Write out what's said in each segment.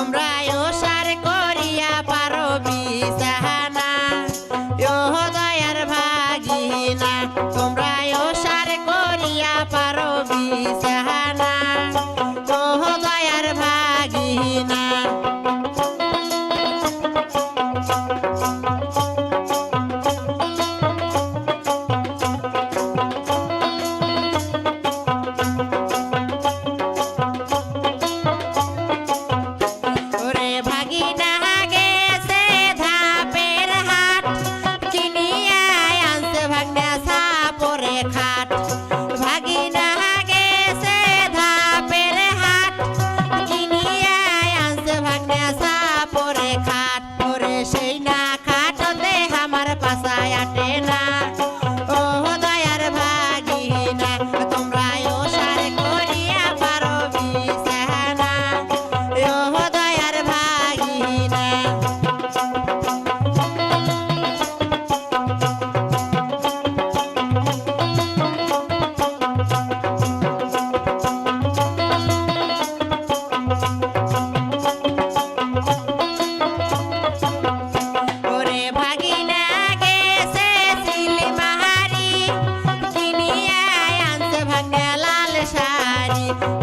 তোমরা ওসার করিয়া পারো বিছানা ও দয়ার ভাগিনা তোমরা ওসার করিয়া পারো বিছানা ও দয়ার ভাগিনা খাট ভাগিনা গেছে ধাপের হাট কিনিয়া আনছে ভাগনা সাপরে খাট ওরে সেই না খাটতে আমার পাছায় আটে না ও দয়ার ভাগিনা তোমরা ওসার করিয়া পারো বিছানা ও দয়ার ভাগিনা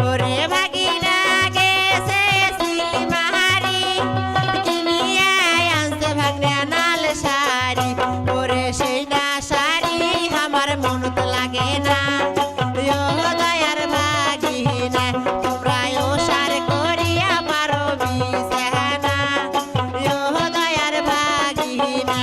ওরে ভাগিনা গেছে সিলমাহারি কিনিয়া আনছে ভাগনা নাল শাড়ি ওরে সেই না শাড়ি আমার মনত লাগে না ও দয়ার ভাগিনা তোমরা ওসার করিয়া পারো বিছানা ও দয়ার ভাগিনা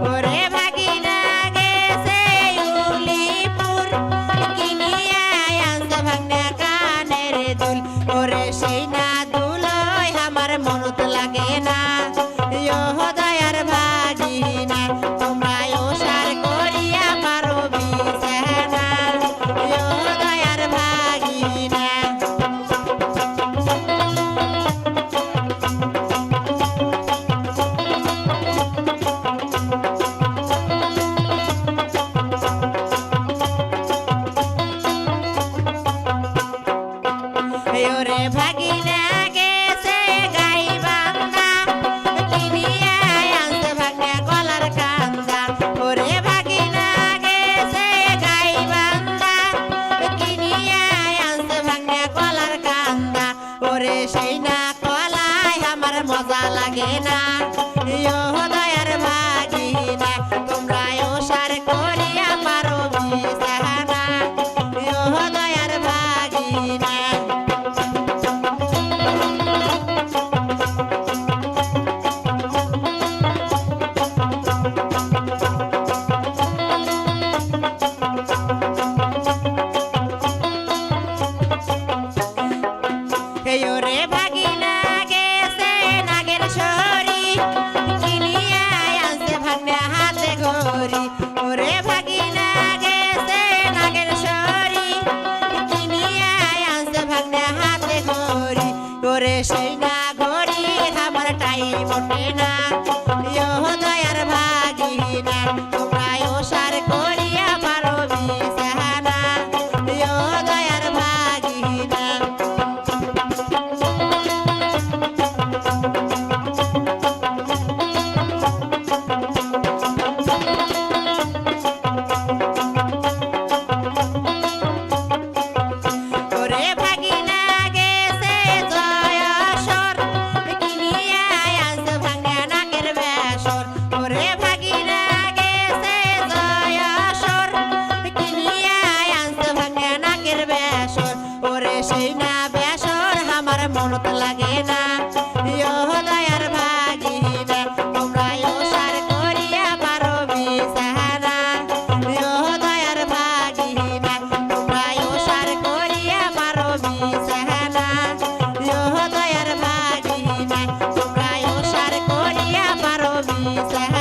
ওরে ভাগিনা গেছে উলিপুর কিনিয়া আনছে ভাগনা কানের দুল ওরে সেই না দুল আমার মনত লাগে না ও দয়ার ভাগিনা তোমরা ওসার করিয়া পারো বিছানা ও দয়ার ভাগিনা ওরে ভাগিনা গেছে গাইবান্ধা কিনিয়া আনছে ভাগনা গলার কান্দা ওরে ভাগিনা গেছে গাইবান্ধা কিনিয়া আনছে ভাগনা গলার কান্দা ওরে সেই না কলায় আমার মজা লাগে না ও দয়ার ভাগিনা তোমরা ওসার করিয়া পারো বিছানা ও দয়ার ভাগিনা ওরে ভাগিনা গেছে নাগের শহরি কিনিয়া আনছে ভাগনা হাতে ঘড়ি ওরে ভাগিনা গেছে নাগের শহরি কিনিয়া আনছে ভাগনা হাতে ঘড়ি ওরে সেই না ঘড়ি আমার টাইম ওঠে না ও দয়ার ভাগিনা তোমরা ওসার করিয়া পারো বিছানা ও দয়ার ভাগিনা ওরে ভাগিনা গেছে জয়সর কিনিয়া আনছে ভাগনা নাকের বেসর ওরে ভাগিনা গেছে জয়সর কিনিয়া আনছে ভাগনা নাকের বেসর ওরে সেই না বেসর আমার মনত লাগে না ও দয়ার ভাগিনা তোমরা ওসার করিয়া পারো বিছানা ও দয়ার ভাগিনা তোমরা ওসার করিয়া পারো বিছানা ও দয়ার ভাগিনা তোমরা ওসার করিয়া পারো বিছানা